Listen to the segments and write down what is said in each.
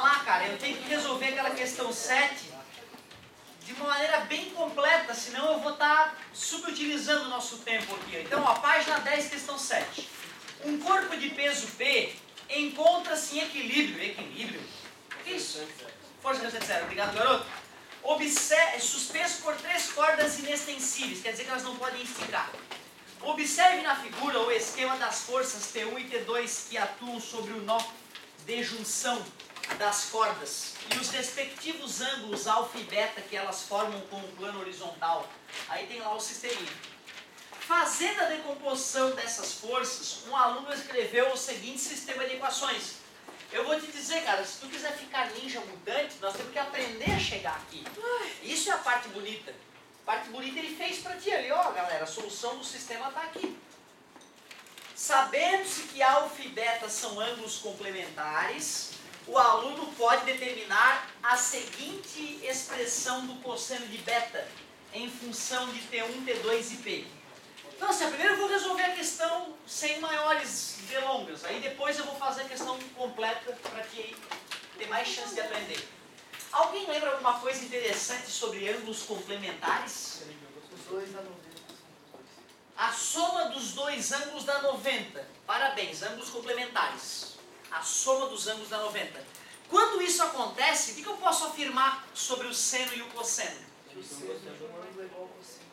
falar, cara, eu tenho que resolver aquela questão 7 de uma maneira bem completa, senão eu vou estar subutilizando o nosso tempo aqui. Então, ó, página 10, questão 7. Um corpo de peso P encontra-se em equilíbrio. Equilíbrio? O que é isso? Força de zero. Obrigado, garoto. Suspenso por 3 cordas inextensíveis, quer dizer que elas não podem esticar. Observe na figura o esquema das forças T1 e T2 que atuam sobre o nó de junção das cordas e os respectivos ângulos alfa e beta que elas formam com o plano horizontal. Aí tem lá o sisteminha. Fazendo a decomposição dessas forças, um aluno escreveu o seguinte sistema de equações. Eu vou te dizer, cara, se tu quiser ficar ninja mutante, nós temos que aprender a chegar aqui. Isso é a parte bonita. A parte bonita ele fez pra ti ali, ó, galera, a solução do sistema está aqui. Sabendo-se que alfa e beta são ângulos complementares, o aluno pode determinar a seguinte expressão do cosseno de beta em função de T1, T2 e P. Então, assim, primeiro eu vou resolver a questão sem maiores delongas, aí depois eu vou fazer a questão completa para que ter mais chance de aprender. Alguém lembra alguma coisa interessante sobre ângulos complementares? Os dois da 90. A soma dos dois ângulos dá 90. Parabéns, ângulos complementares. A soma dos ângulos dá 90. Quando isso acontece, o que eu posso afirmar sobre o seno e o cosseno? Que o seno de um ângulo é igual ao cosseno.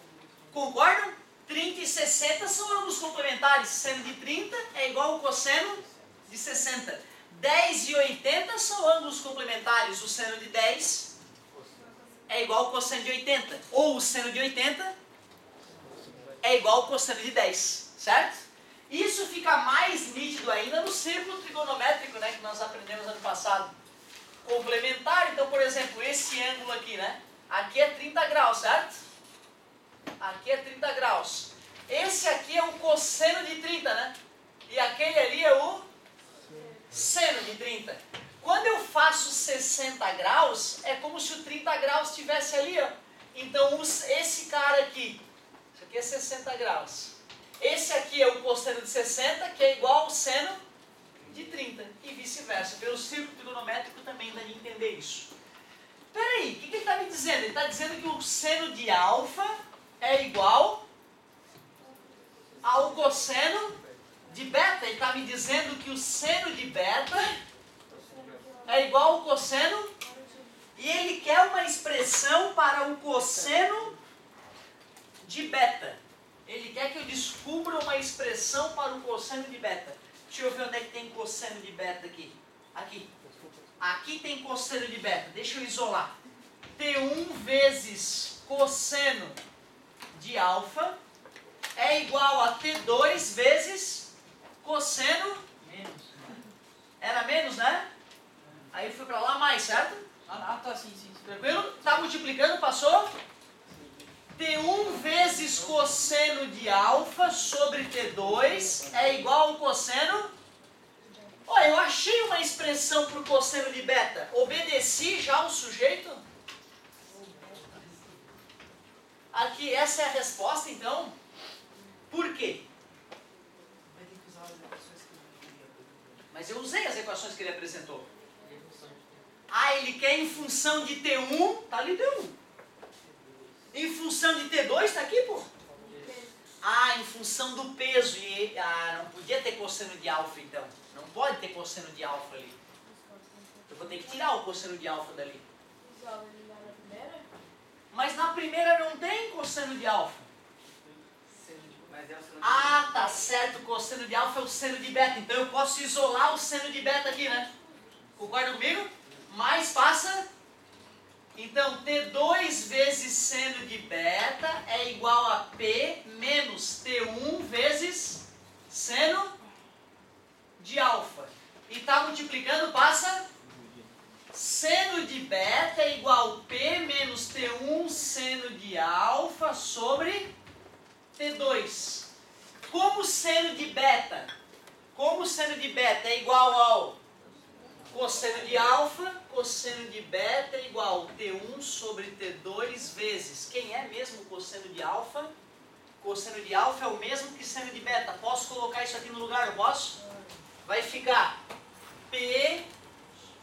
Concordam? 30 e 60 são ângulos complementares. Seno de 30 é igual ao cosseno de 60. 10 e 80 são ângulos complementares. O seno de 10 é igual ao cosseno de 80. Ou o seno de 80 é igual ao cosseno de 10. Certo? Isso fica mais nítido ainda no círculo trigonométrico, né, que nós aprendemos ano passado. Complementar, então, por exemplo, esse ângulo aqui, né? Aqui é 30 graus, certo? Aqui é 30 graus. Esse aqui é o cosseno de 30, né? E aquele ali é o seno de 30. Quando eu faço 60 graus, é como se o 30 graus estivesse ali, ó. Então, esse cara aqui, isso aqui é 60 graus. Esse aqui é o cosseno de 60, que é igual ao seno de 30. E vice-versa. Pelo círculo trigonométrico também dá de entender isso. Peraí, o que ele está me dizendo? Ele está dizendo que o seno de alfa é igual ao cosseno de beta. Ele está me dizendo que o seno de beta é igual ao cosseno. E ele quer uma expressão para o cosseno de beta. Ele quer que eu descubra uma expressão para o cosseno de beta. Deixa eu ver onde é que tem cosseno de beta aqui. Aqui. Aqui tem cosseno de beta. Deixa eu isolar. T1 vezes cosseno de alfa é igual a T2 vezes cosseno... Menos. Era menos, né? Aí foi para lá mais, certo? Ah, tá, sim. Tranquilo? Tá multiplicando, passou? T1 vezes cosseno de alfa sobre T2 é igual ao cosseno... Olha, eu achei uma expressão para o cosseno de beta. Obedeci já o sujeito? Aqui, essa é a resposta, então. Por quê? Mas eu usei as equações que ele apresentou. Ah, ele quer em função de T1, tá ali T1. Em função de T2, está aqui, pô? Ah, em função do peso. Não podia ter cosseno de alfa, então. Não pode ter cosseno de alfa ali. Eu vou ter que tirar o cosseno de alfa dali. Mas na primeira não tem cosseno de alfa. Ah, tá certo. O cosseno de alfa é o seno de beta. Então eu posso isolar o seno de beta aqui, né? Concorda comigo? Mais passa... Então, T2 vezes seno de beta é igual a P menos T1 vezes seno de alfa. E está multiplicando, passa? Seno de beta é igual a P menos T1 seno de alfa sobre T2. Como seno de beta é igual ao cosseno de alfa, cosseno de beta é igual a T1 sobre T2 vezes... Quem é mesmo o cosseno de alfa? Cosseno de alfa é o mesmo que seno de beta. Posso colocar isso aqui no lugar, eu posso? Vai ficar P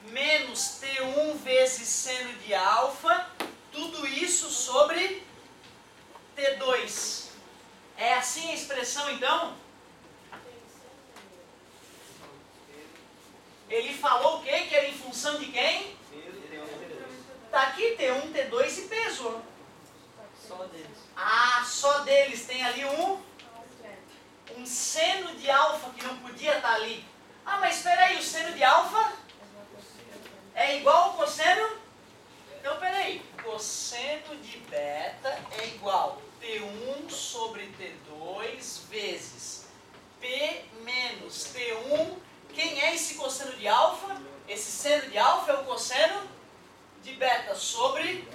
menos vezes seno de alfa, tudo isso sobre T2. É assim a expressão então? Ele falou o quê? Que era em função de quem? Tá aqui T1, T2 e peso. Só deles. Ah, só deles. Tem ali um seno de alfa que não podia estar ali. Ah, mas espera aí, o seno de alfa é igual ao cosseno? Então, espera aí. Cosseno de beta é igual T1 sobre T2 vezes P menos T1. Quem é esse cosseno de alfa? Esse seno de alfa é o cosseno de beta sobre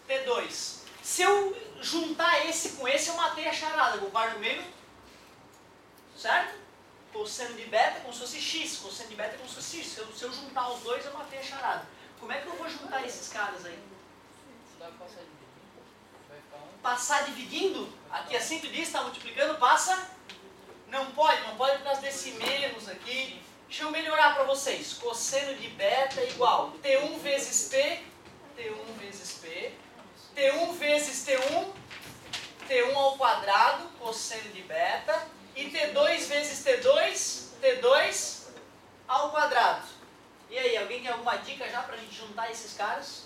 T2. Se eu juntar esse com esse, eu matei a charada. Concorda comigo? Certo? Cosseno de beta é como se fosse x. Cosseno de beta é como se fosse x. Se eu juntar os dois, eu matei a charada. Como é que eu vou juntar esses caras aí? Dá pra passar dividindo. Vai ficar 1. Passar dividindo? Aqui assim tu diz, está multiplicando, passa? Não pode por causa desse menos aqui. Deixa eu melhorar para vocês. Cosseno de beta é igual T1 vezes P, T1 vezes P, T1 vezes T1, T1 ao quadrado, cosseno de beta, e T2 vezes T2, T2 ao quadrado. E aí, alguém tem alguma dica já para a gente juntar esses caras?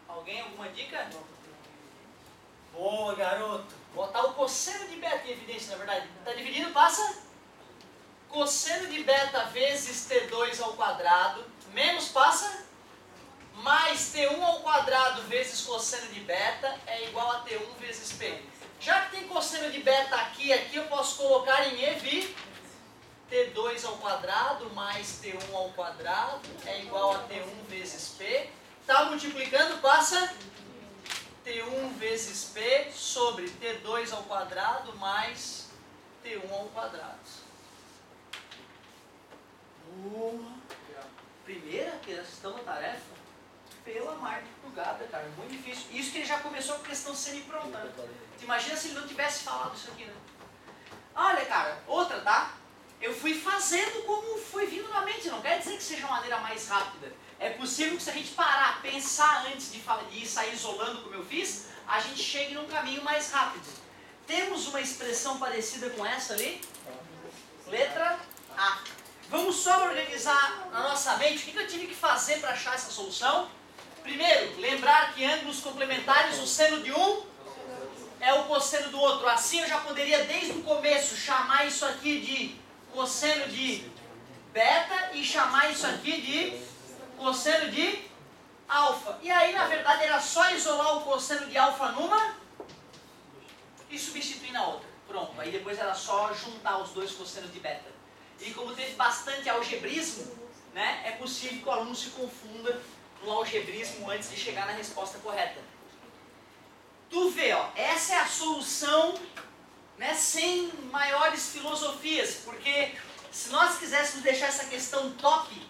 Alguém, alguma dica? Boa, garoto. Botar o cosseno de beta em evidência, na verdade. Está dividindo, passa? Cosseno de beta vezes T2 ao quadrado, menos passa? Mais T1 ao quadrado vezes cosseno de beta é igual a T1 vezes P. Já que tem cosseno de beta aqui e aqui, eu posso colocar em EV. T2 ao quadrado mais T1 ao quadrado é igual a T1 vezes P. Está multiplicando, passa? T1 vezes P sobre T2 ao quadrado mais T1 ao quadrado. Primeira questão da tarefa? Pela madrugada, cara. Muito difícil. Isso que ele já começou com questão semi-pronta. Né? Tu imagina se ele não tivesse falado isso aqui, né? Olha, cara, outra, tá? Eu fui fazendo como foi vindo na mente. Não quer dizer que seja uma maneira mais rápida. É possível que se a gente parar, pensar antes de ir sair isolando como eu fiz, a gente chegue num caminho mais rápido. Temos uma expressão parecida com essa ali? Letra A. Vamos só organizar na nossa mente o que eu tive que fazer para achar essa solução. Primeiro, lembrar que ângulos complementares, o seno de um é o cosseno do outro. Assim eu já poderia desde o começo chamar isso aqui de cosseno de beta e chamar isso aqui de cosseno de alfa. E aí, na verdade, era só isolar o cosseno de alfa numa e substituir na outra. Pronto. Aí depois era só juntar os dois cossenos de beta. E como teve bastante algebrismo, né, é possível que o aluno se confunda no algebrismo antes de chegar na resposta correta. Tu vê, ó, essa é a solução, né, sem maiores filosofias, porque se nós quiséssemos deixar essa questão top,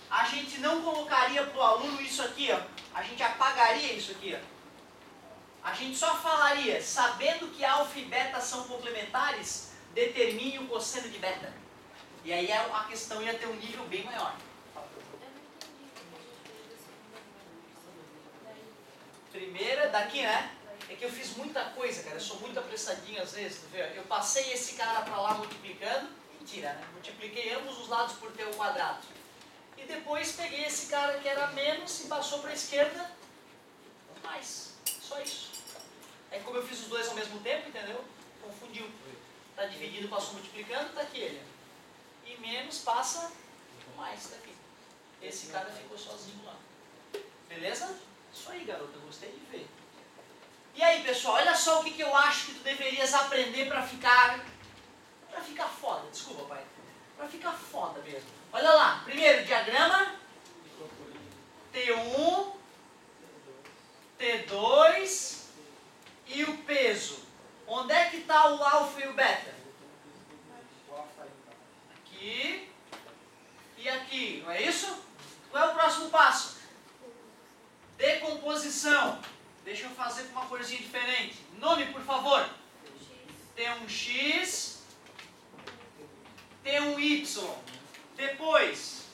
a gente não colocaria para o aluno isso aqui, ó. A gente apagaria isso aqui, ó. A gente só falaria, sabendo que alfa e beta são complementares, determine o cosseno de beta. E aí a questão ia ter um nível bem maior. Primeira, daqui, né? É que eu fiz muita coisa, cara. Eu sou muito apressadinho às vezes, tu vê? Eu passei esse cara para lá multiplicando. Mentira, né? Multipliquei ambos os lados por t ao quadrado. E depois peguei esse cara que era menos e passou para a esquerda mais. Só isso. É como eu fiz os dois ao mesmo tempo, entendeu? Confundiu. Está dividido, passou multiplicando, está aqui ele. E menos passa mais, está aqui. Esse cara ficou sozinho lá. Beleza? Isso aí, garota. Gostei de ver. E aí, pessoal, olha só o que eu acho que tu deverias aprender para ficar foda. Desculpa, pai. Para ficar foda mesmo. Olha lá. Primeiro, diagrama. T1, T2 e o peso. Onde é que está o alfa e o beta? Aqui e aqui. Não é isso? Qual é o próximo passo? Decomposição. Deixa eu fazer com uma corzinha diferente. Nome, por favor. T1x, T1y, Depois,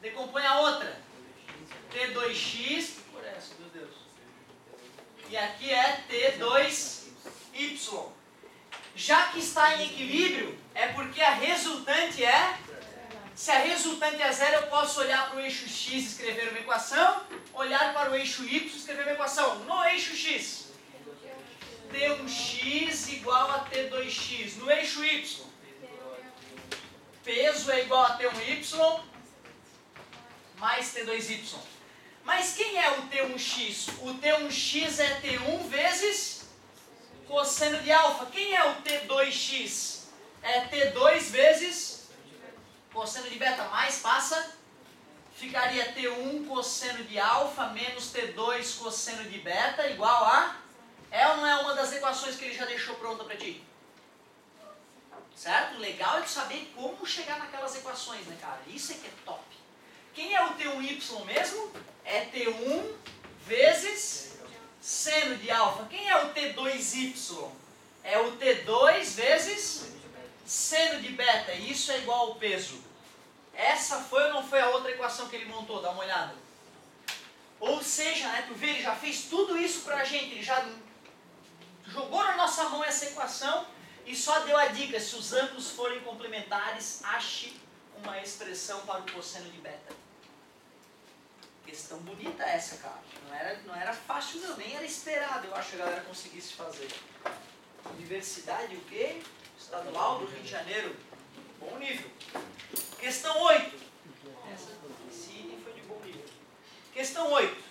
decompõe a outra. T2x por essa, meu Deus. E aqui é T2y. Já que está em equilíbrio, é porque a resultante é... Se a resultante é zero, eu posso olhar para o eixo x e escrever uma equação, olhar para o eixo y e escrever uma equação. No eixo x, T1x igual a T2x. No eixo y, peso é igual a T1y mais T2y. Mas quem é o T1x? O T1x é T1 vezes cosseno de alfa. Quem é o T2x? É T2 vezes cosseno de beta. Mais passa, ficaria T1 cosseno de alfa menos T2 cosseno de beta igual a... É ou não é uma das equações que ele já deixou pronta para ti? Certo? Legal é tu saber como chegar naquelas equações, né, cara? Isso é que é top. Quem é o T1y mesmo? É T1 vezes seno de alfa. Quem é o T2y? É o T2 vezes seno de beta. Isso é igual ao peso. Essa foi ou não foi a outra equação que ele montou? Dá uma olhada. Ou seja, né, tu vê, ele já fez tudo isso pra gente. Ele já jogou na nossa mão essa equação e só deu a dica. Se os ângulos forem complementares, ache uma expressão para o cosseno de beta. Questão bonita essa, cara. Não era fácil não, nem era esperado, eu acho que a galera conseguisse fazer. Universidade o quê? Estadual do Rio de Janeiro. Bom nível. Questão 8. Essa sim foi de bom nível. Questão 8.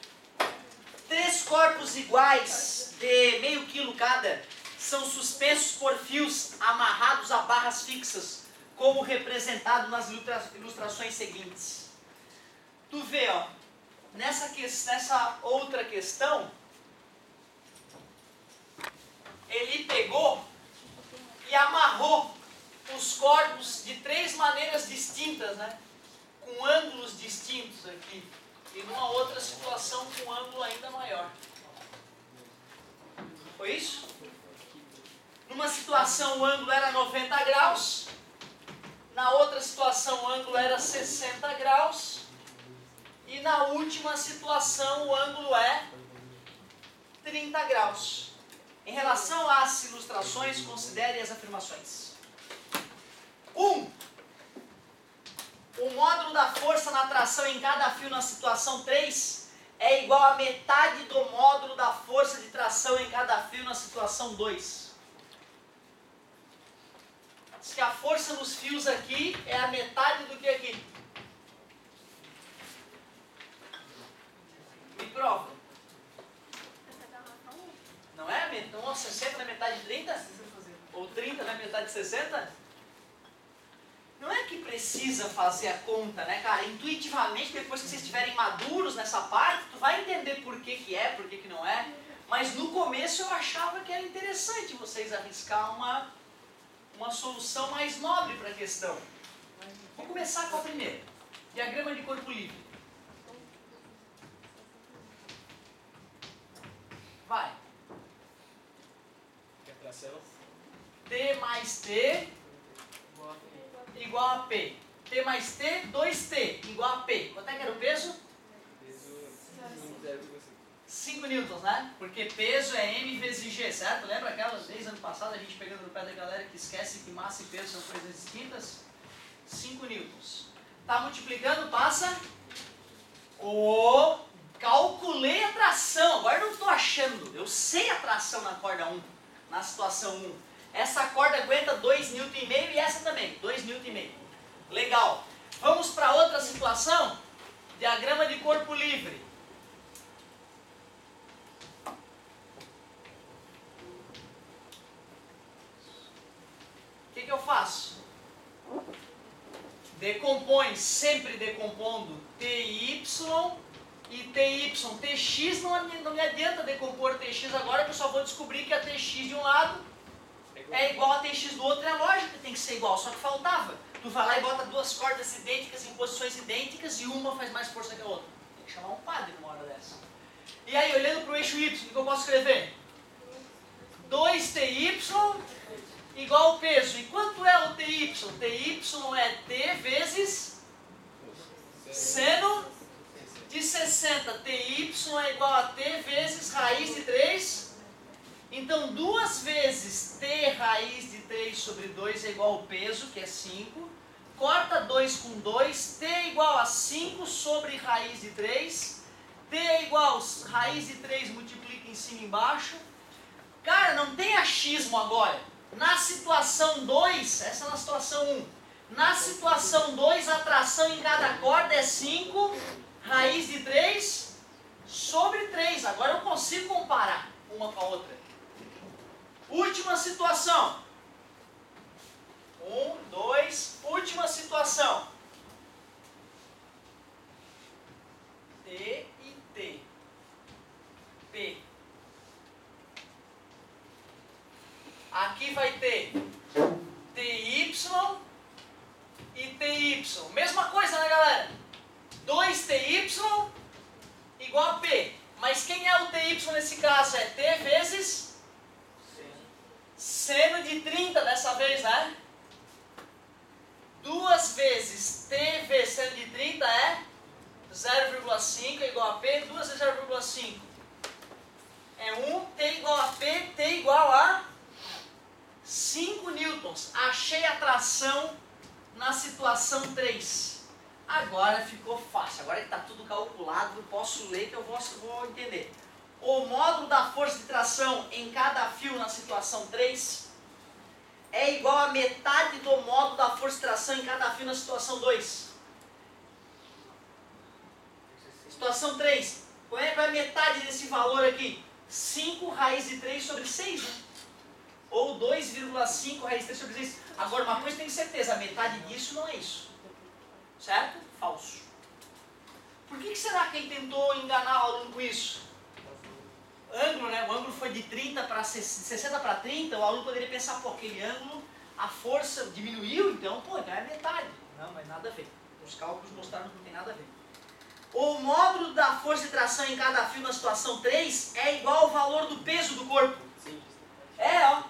3 corpos iguais de meio quilo cada são suspensos por fios amarrados a barras fixas, como representado nas ilustrações seguintes. Tu vê, ó, nessa outra questão, ele pegou e amarrou os corpos de 3 maneiras distintas, né? Com ângulos distintos aqui. E numa outra situação com ângulo ainda maior. Foi isso? Numa situação o ângulo era 90 graus. Na outra situação o ângulo era 60 graus. E na última situação o ângulo é 30 graus. Em relação às ilustrações, considere as afirmações. 1. O módulo da força na tração em cada fio na situação 3 é igual a metade do módulo da força de tração em cada fio na situação 2. Diz que a força nos fios aqui é a metade do que aqui. Me prova. Não é? Então 60 na metade de 30? Ou 30 na metade de 60? Não é que precisa fazer a conta, né, cara? Intuitivamente, depois que vocês estiverem maduros nessa parte, tu vai entender por que é, por que não é. Mas no começo eu achava que era interessante vocês arriscar uma solução mais nobre para a questão. Vamos começar com a primeira. Diagrama de corpo livre. Vai. T mais T igual a P. T mais T, 2T igual a P. Quanto é que era o peso? 5 newtons, né? Porque peso é M vezes G, certo? Lembra aquelas vezes ano passado a gente pegando no pé da galera que esquece que massa e peso são coisas distintas? 5 newtons. Tá multiplicando, passa. Calculei a tração. Agora eu não estou achando. Eu sei a tração na corda 1, na situação 1. Essa corda aguenta 2,5 Nm e essa também, 2,5 Nm. Legal. Vamos para outra situação. Diagrama de corpo livre. O que eu faço? Decompõe, sempre decompondo TY e TY. TX não me adianta decompor TX agora, que eu só vou descobrir que a TX de um lado é igual a TX do outro. É lógico que tem que ser igual, só que faltava. Tu vai lá e bota 2 cordas idênticas em posições idênticas e uma faz mais força que a outra. Tem que chamar um padre numa hora dessa. E aí, olhando para o eixo Y, o que eu posso escrever? 2TY igual ao peso. E quanto é o TY? TY é T vezes seno de 60. TY é igual a T vezes raiz de 3. Então, 2 vezes T raiz de 3 sobre 2 é igual ao peso, que é 5. Corta 2 com 2. T é igual a 5 sobre raiz de 3. T é igual a raiz de 3 multiplica em cima e embaixo. Cara, não tem achismo agora. Na situação 2, essa é na situação 1. Na situação 2, a tração em cada corda é 5 raiz de 3 sobre 3. Agora eu consigo comparar uma com a outra. Última situação. 1, 2, última situação. T e T. P. Aqui vai ter TY e TY. Mesma coisa, né, galera? 2TY igual a P. Mas quem é o TY nesse caso? É T vezes seno de 30 dessa vez, né? 2 vezes T vezes seno de 30 é 0,5 é igual a P. 2 vezes 0,5 é 1. T igual a P. T igual a 5 newtons. Achei a tração na situação 3. Agora ficou fácil. Agora que está tudo calculado, eu posso ler que eu vou entender. O módulo da força de tração em cada fio na situação 3 é igual a metade do módulo da força de tração em cada fio na situação 2. Situação 3. Qual é a metade desse valor aqui? 5 raiz de 3 sobre 6, né? Ou 2,5 raiz de 3 sobre 6. Agora, uma coisa tem certeza, a metade disso não é isso. Certo? Falso. Por que será que ele tentou enganar o aluno com isso? Ângulo, né? O ângulo foi de 60 para 30, o aluno poderia pensar, pô, aquele ângulo, a força diminuiu, então, pô, então é metade. Não, mas nada a ver. Os cálculos mostraram que não tem nada a ver. O módulo da força de tração em cada fio na situação 3 é igual ao valor do peso do corpo. É, ó.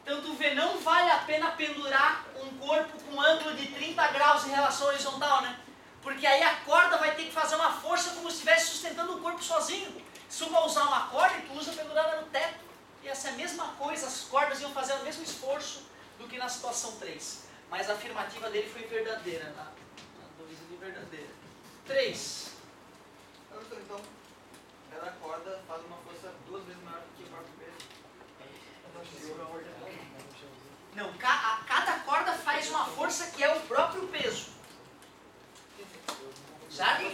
Então tu vê, não vale a pena pendurar um corpo com ângulo de 30 graus em relação à horizontal, né? Porque aí a corda vai ter que fazer uma força como se estivesse sustentando o corpo sozinho. Se tu vai usar uma corda, tu usa pendurada no teto. E essa é a mesma coisa, as cordas iam fazer o mesmo esforço do que na situação 3. Mas a afirmativa dele foi verdadeira, tá? A 2 é verdadeira. 3. Então, cada corda faz uma força 2 vezes maior do que o próprio peso. Não, cada corda faz uma força que é o próprio peso. Certo?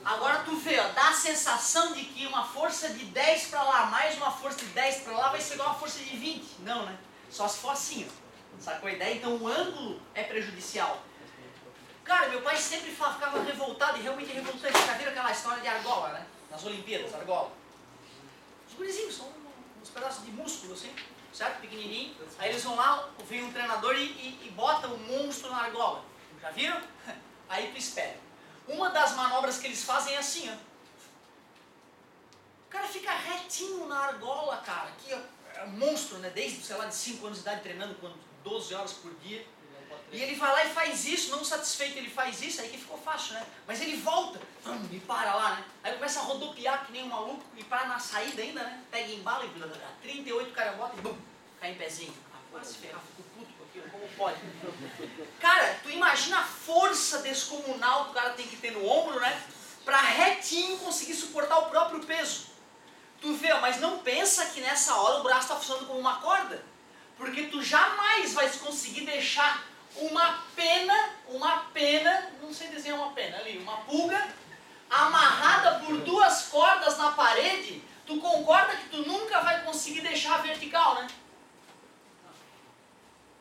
Agora tu vê, ó, dá a sensação de que uma força de 10 para lá mais uma força de 10 para lá vai ser igual a uma força de 20. Não, né? Só se for assim, ó. Sacou a ideia? Então o ângulo é prejudicial. Cara, meu pai sempre ficava revoltado, e realmente é revoltante. Já viram aquela história de argola, né? Nas Olimpíadas, argola. Os gurizinhos são uns pedaços de músculo, assim, certo? Pequenininho. Aí eles vão lá, vem um treinador e bota um monstro na argola. Já viram? Aí tu espera. Uma das manobras que eles fazem é assim, ó. O cara fica retinho na argola, cara. Aqui, ó, é um monstro, né? Desde, sei lá, de 5 anos de idade, treinando 12 horas por dia. E ele vai lá e faz isso, não satisfeito, ele faz isso, aí que ficou fácil, né? Mas ele volta, e para lá, né? Aí começa a rodopiar que nem um maluco, e para na saída ainda, né? Pega embala e 38 carambotas e bum, cai em pezinho. Ah, se ferrar, fico puto com aquilo, como pode? Cara, tu imagina a força descomunal que o cara tem que ter no ombro, né? Pra retinho conseguir suportar o próprio peso. Tu vê, mas não pensa que nessa hora o braço tá funcionando como uma corda. Porque tu jamais vais conseguir deixar uma pena, não sei desenhar uma pena ali, uma pulga, amarrada por 2 cordas na parede. Tu concorda que tu nunca vai conseguir deixar vertical, né?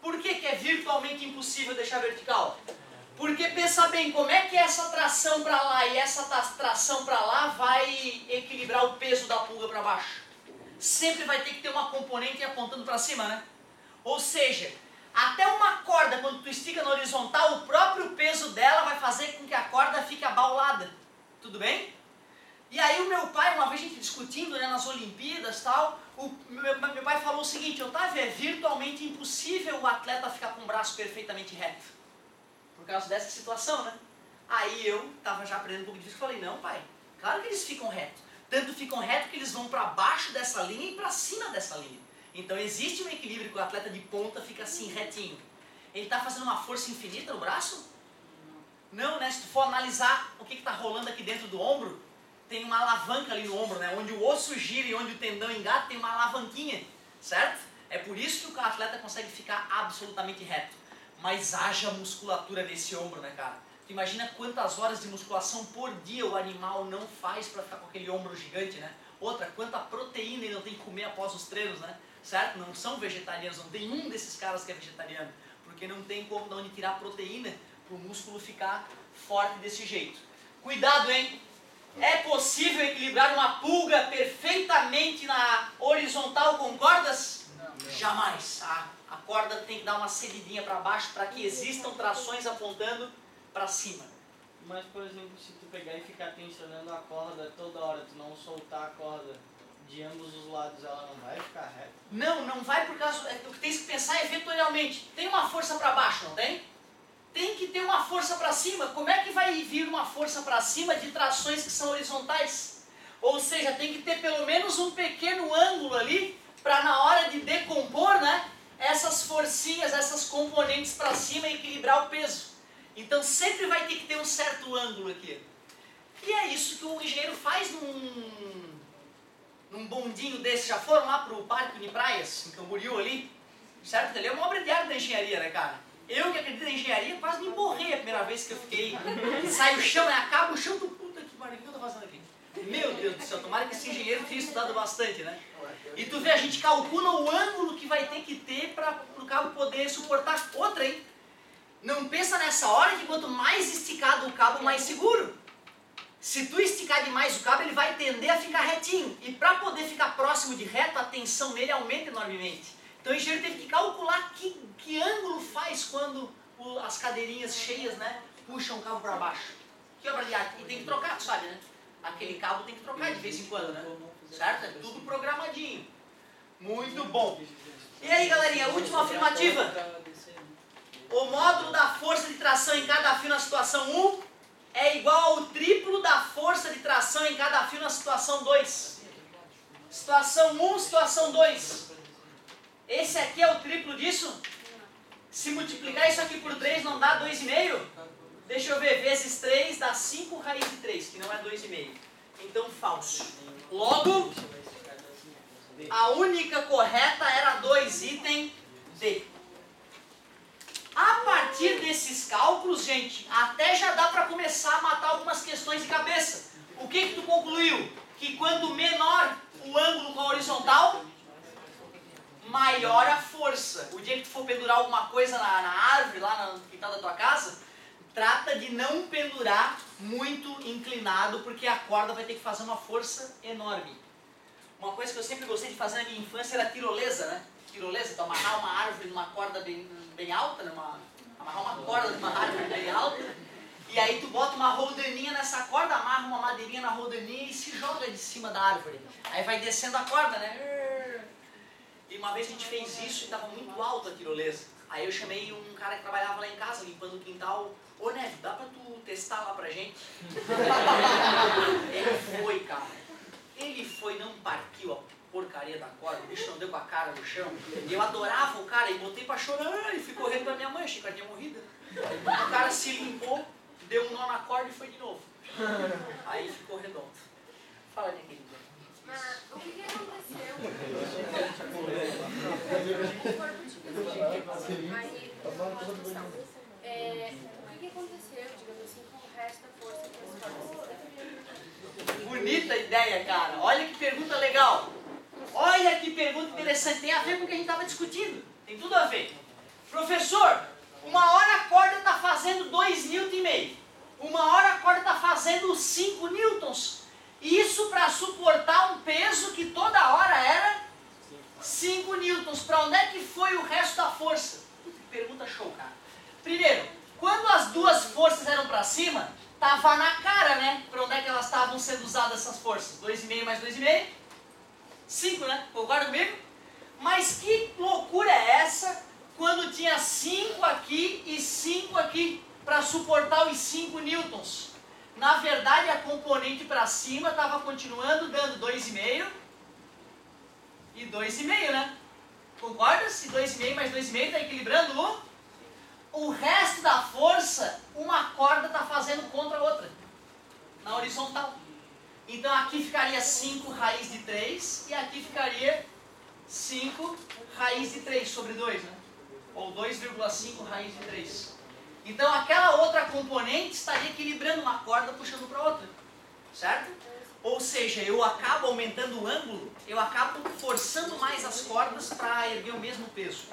Por que é virtualmente impossível deixar vertical? Porque pensa bem, como é que essa tração para lá e essa tração para lá vai equilibrar o peso da pulga para baixo? Sempre vai ter que ter uma componente apontando para cima, né? Ou seja, até uma corda, quando tu estica na horizontal, o próprio peso dela vai fazer com que a corda fique abaulada. Tudo bem? E aí o meu pai, uma vez a gente discutindo, né, nas Olimpíadas e tal, Meu pai falou o seguinte, Otávio, é virtualmente impossível o atleta ficar com o braço perfeitamente reto. Por causa dessa situação, né? Aí eu estava já aprendendo um pouco de física e falei, não pai, claro que eles ficam reto. Tanto ficam reto que eles vão para baixo dessa linha e para cima dessa linha. Então existe um equilíbrio que o atleta de ponta fica assim, retinho. Ele está fazendo uma força infinita no braço? Não, né? Se tu for analisar o que está rolando aqui dentro do ombro, tem uma alavanca ali no ombro, né? Onde o osso gira e onde o tendão engata, tem uma alavanquinha, certo? É por isso que o atleta consegue ficar absolutamente reto. Mas haja musculatura nesse ombro, né, cara? Tu imagina quantas horas de musculação por dia o animal não faz para ficar com aquele ombro gigante, né? Outra, quanta proteína ele não tem que comer após os treinos, né? Certo? Não são vegetarianos, não tem um desses caras que é vegetariano. Porque não tem como de onde tirar proteína para o músculo ficar forte desse jeito. Cuidado, hein? É possível equilibrar uma pulga perfeitamente na horizontal com cordas? Não. Jamais. A corda tem que dar uma cedidinha para baixo para que existam trações apontando para cima. Mas, por exemplo, se tu pegar e ficar tensionando a corda toda hora, tu não soltar a corda de ambos os lados, ela não vai ficar reta? Não vai por causa... O que tem que pensar é vetorialmente. Tem uma força para baixo, não tem? Tem que ter uma força para cima. Como é que vai vir uma força para cima de trações que são horizontais? Ou seja, tem que ter pelo menos um pequeno ângulo ali para na hora de decompor, né, essas forcinhas, essas componentes para cima e equilibrar o peso. Então sempre vai ter que ter um certo ângulo aqui. E é isso que o engenheiro faz num bondinho desse. Já foram lá para o Parque Unipraias, em Camboriú ali? Certo? Ali é uma obra de arte da engenharia, né, cara? Eu que acredito em engenharia quase me borrei a primeira vez que eu fiquei. Sai o chão, acaba o chão do puta que pariu, o que eu tô fazendo aqui? Meu Deus do céu, tomara que esse engenheiro tenha estudado bastante, né? E tu vê, a gente calcula o ângulo que vai ter que ter para o cabo poder suportar outra, hein? Não pensa nessa hora que quanto mais esticado o cabo, mais seguro. Se tu esticar demais o cabo, ele vai tender a ficar retinho. E para poder ficar próximo de reto, a tensão nele aumenta enormemente. Então o engenheiro teve que calcular que ângulo faz quando as cadeirinhas cheias, né, puxam o cabo para baixo. Que obra de arte. E tem que trocar, tu sabe, né? Aquele cabo tem que trocar de vez em quando, né? Certo? É tudo programadinho. Muito bom. E aí, galerinha, última afirmativa. O módulo da força de tração em cada fio na situação 1 é igual ao triplo da força de tração em cada fio na situação 2. Situação 1, situação 2. Esse aqui é o triplo disso? Se multiplicar isso aqui por 3 não dá 2,5? Deixa eu ver, vezes 3 dá 5 raiz de 3, que não é 2,5. Então, falso. Logo, a única correta era 2, item D. A partir desses cálculos, gente, até já dá para começar a matar algumas questões de cabeça. O que tu concluiu? Que quanto menor o ângulo com a horizontal, maior a força. O dia que tu for pendurar alguma coisa na árvore, lá no quintal da tua casa, trata de não pendurar muito inclinado, porque a corda vai ter que fazer uma força enorme. Uma coisa que eu sempre gostei de fazer na minha infância era tirolesa, né? Tirolesa, tu amarrar uma árvore numa corda bem alta, né? Amarrar uma corda numa árvore bem alta, e aí tu bota uma roldaninha nessa corda, amarra uma madeirinha na roldaninha e se joga de cima da árvore. Aí vai descendo a corda, né? E uma vez a gente fez isso e estava muito alto a tirolesa. Aí eu chamei um cara que trabalhava lá em casa, limpando o quintal. Ô, Neto, dá pra tu testar lá pra gente? Ele foi, cara. Ele foi, não partiu a porcaria da corda, o bicho não deu com a cara no chão. Eu adorava o cara e botei pra chorar e fui correndo pra minha mãe, achei que ela tinha morrido. O cara se limpou, deu um nó na corda e foi de novo. Aí ficou redondo. Fala, minha querida. Mas o que aconteceu? O que aconteceu, digamos assim, com o resto da força que as cordas? Bonita ideia, cara. Olha que pergunta legal. Olha que pergunta interessante. Tem a ver com o que a gente estava discutindo. Tem tudo a ver. Professor, uma hora a corda está fazendo 2,5 Nm. Uma hora a corda está fazendo 5 newtons. Isso para suportar um peso que toda hora era 5 newtons. Para onde é que foi o resto da força? Pergunta show, cara. Primeiro, quando as duas forças eram para cima, tava na cara, né? Para onde é que elas estavam sendo usadas essas forças? 2,5 mais 2,5? 5, né? Concorda comigo? Mas que loucura é essa quando tinha 5 aqui e 5 aqui para suportar os 5 newtons? Na verdade, a componente para cima estava continuando dando 2,5 e 2,5, né? Concorda? Se 2,5 mais 2,5 está equilibrando o resto da força, uma corda está fazendo contra a outra, na horizontal. Então aqui ficaria 5 raiz de 3 e aqui ficaria 5 raiz de 3 sobre 2, né? Ou 2,5 raiz de 3. Então aquela outra componente estaria equilibrando uma corda puxando para outra, certo? Ou seja, eu acabo aumentando o ângulo, eu acabo forçando mais as cordas para erguer o mesmo peso.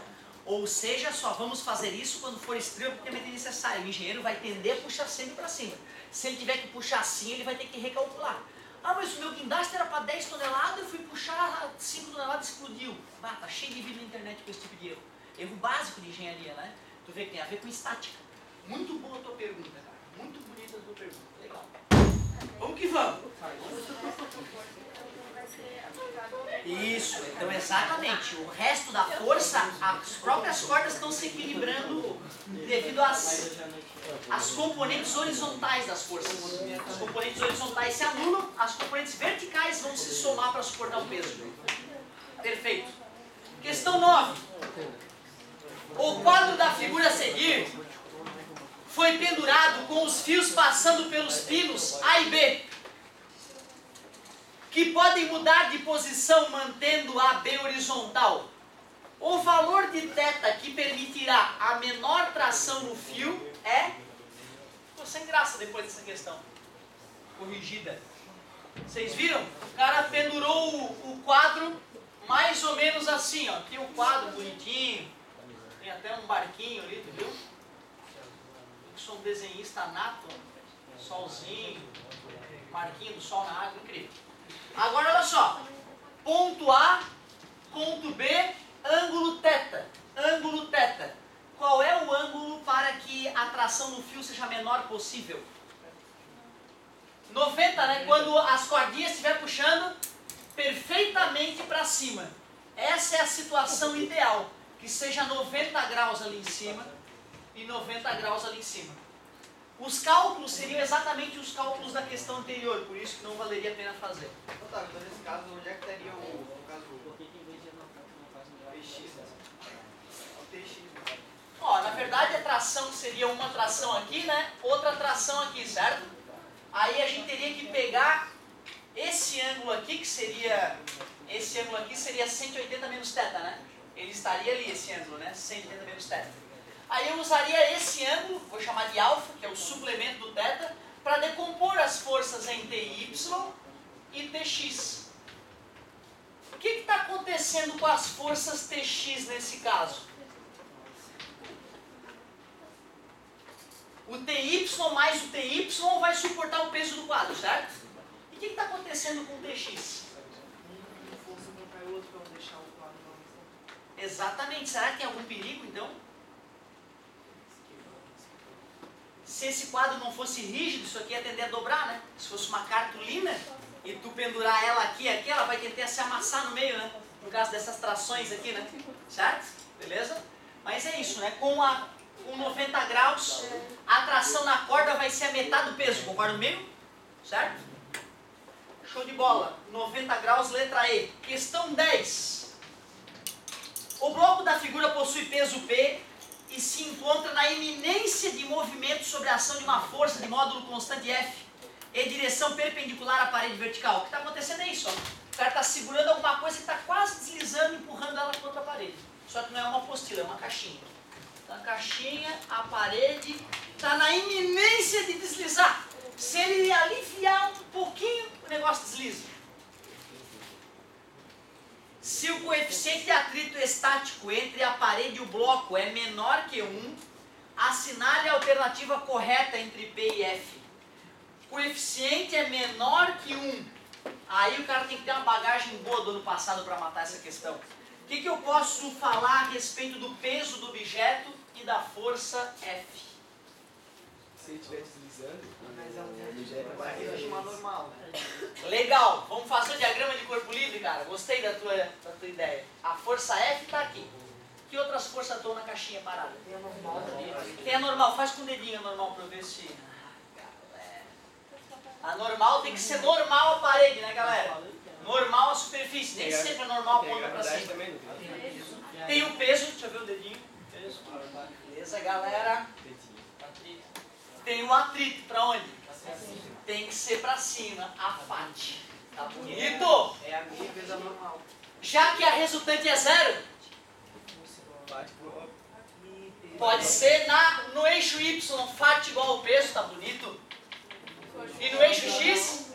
Ou seja, só vamos fazer isso quando for extremamente necessário. O engenheiro vai tender a puxar sempre para cima. Se ele tiver que puxar assim, ele vai ter que recalcular. Ah, mas o meu guindaste era para 10 toneladas, eu fui puxar 5 toneladas e explodiu. Ah, tá cheio de vídeo na internet com esse tipo de erro. Erro básico de engenharia, né? Tu vê que tem a ver com estática. Muito boa a tua pergunta, cara. Muito bonita a tua pergunta. Legal. Vamos que vamos. Isso, então exatamente. O resto da força, as próprias cordas estão se equilibrando devido às componentes horizontais das forças. As componentes horizontais se anulam, as componentes verticais vão se somar para suportar o peso. Perfeito. Questão 9. O quadro da figura a seguir foi pendurado com os fios passando pelos pinos A e B, que podem mudar de posição mantendo a B horizontal. O valor de θ que permitirá a menor tração no fio é... Ficou sem graça depois dessa questão corrigida. Vocês viram? O cara pendurou o quadro mais ou menos assim, ó. Tem um quadro bonitinho, tem até um barquinho ali, tu viu? Eu sou um desenhista nato, solzinho, barquinho do sol na água, incrível. Agora olha só, ponto A, ponto B, ângulo θ, ângulo θ. Qual é o ângulo para que a tração no fio seja a menor possível? 90, né? Quando as cordinhas estiver puxando perfeitamente para cima. Essa é a situação ideal, que seja 90 graus ali em cima e 90 graus ali em cima. Os cálculos seriam exatamente os cálculos da questão anterior, por isso que não valeria a pena fazer. Então nesse caso, onde é que estaria o caso TX? O TX. Ó, na verdade a tração seria uma tração aqui, né? Outra tração aqui, certo? Aí a gente teria que pegar esse ângulo aqui, que seria... Esse ângulo aqui seria 180 menos θ, né? Ele estaria ali, esse ângulo, né? 180 menos θ. Aí eu usaria esse ângulo, vou chamar de alfa, que é o suplemento do θ, para decompor as forças em TY e TX. O que está acontecendo com as forças TX nesse caso? O TY mais o TY vai suportar o peso do quadro, certo? E o que está acontecendo com o TX? Exatamente. Será que tem algum perigo, então? Se esse quadro não fosse rígido, isso aqui ia tender a dobrar, né? Se fosse uma cartolina e tu pendurar ela aqui, ela vai tentar se amassar no meio, né? Por causa dessas trações aqui, né? Certo? Beleza? Mas é isso, né? Com 90 graus, a tração na corda vai ser a metade do peso, concorda comigo? Certo? Show de bola. 90 graus, letra E. Questão 10. O bloco da figura possui peso P e se encontra na iminência de movimento sobre a ação de uma força de módulo constante F em direção perpendicular à parede vertical. O que está acontecendo é isso, ó. O cara está segurando alguma coisa que está quase deslizando, empurrando ela contra a parede. Só que não é uma apostila, é uma caixinha. Então a caixinha, a parede, está na iminência de deslizar. Se ele aliviar um pouquinho, o negócio desliza. Se o coeficiente de atrito estático entre a parede e o bloco é menor que 1, assinale a alternativa correta entre P e F. Coeficiente é menor que 1. Aí o cara tem que ter uma bagagem boa do ano passado para matar essa questão. O que eu posso falar a respeito do peso do objeto e da força F? ele estiver deslizando, Mas é um objeto vai vai chamar normal, né? Legal, vamos fazer o diagrama de corpo livre, cara. Gostei da tua ideia. A força F está aqui. Que outras forças estão na caixinha parada? Tem a normal ali. Tem a normal, faz com o dedinho a normal para eu ver se... A normal tem que ser normal a parede, né, galera? Normal a superfície, nem sempre a normal tem aponta para gravidade cima. também, não tem? Tem o peso, deixa eu ver o dedinho. Peso. Beleza, galera. Dedinho. Tem o atrito, para onde? Tem que ser para cima, a FAT. Tá bonito? É a minha vezes a normal. Já que a resultante é zero, Bate pro... pode ser no eixo Y, FAT igual ao peso, tá bonito? E no eixo X,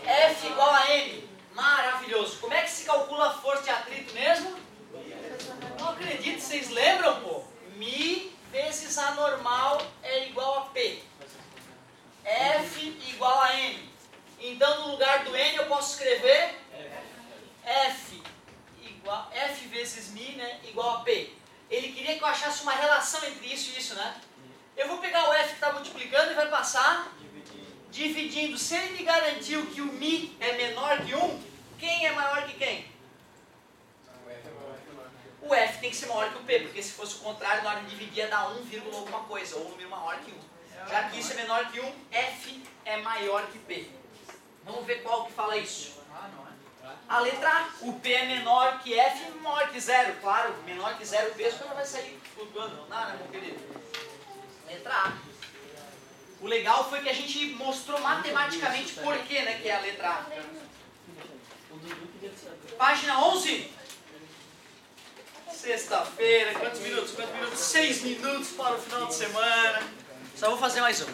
F igual a M. Maravilhoso. Como é que se calcula a força de atrito mesmo? Não acredito, vocês lembram, pô? Mi vezes A normal é igual a P. F igual a M. Então, no lugar do N, eu posso escrever F vezes Mi, né, igual a P. Ele queria que eu achasse uma relação entre isso e isso, né? Eu vou pegar o F que está multiplicando e vai passar dividindo. Se ele me garantiu que o Mi é menor que 1, quem é maior que quem? O F tem que ser maior que o P, porque se fosse o contrário, na hora de dividir ia dar 1, alguma coisa, ou um número maior que 1. Já que isso é menor que 1, F é maior que P. Vamos ver qual que fala isso. A letra A. O P é menor que F e maior que 0. Claro, menor que 0 o peso, o cara vai sair flutuando. Não dá, né, meu querido? Letra A. O legal foi que a gente mostrou matematicamente por que, né, que é a letra A. Página 11. Sexta-feira, quantos minutos? 6 minutos para o final de semana. Só vou fazer mais um.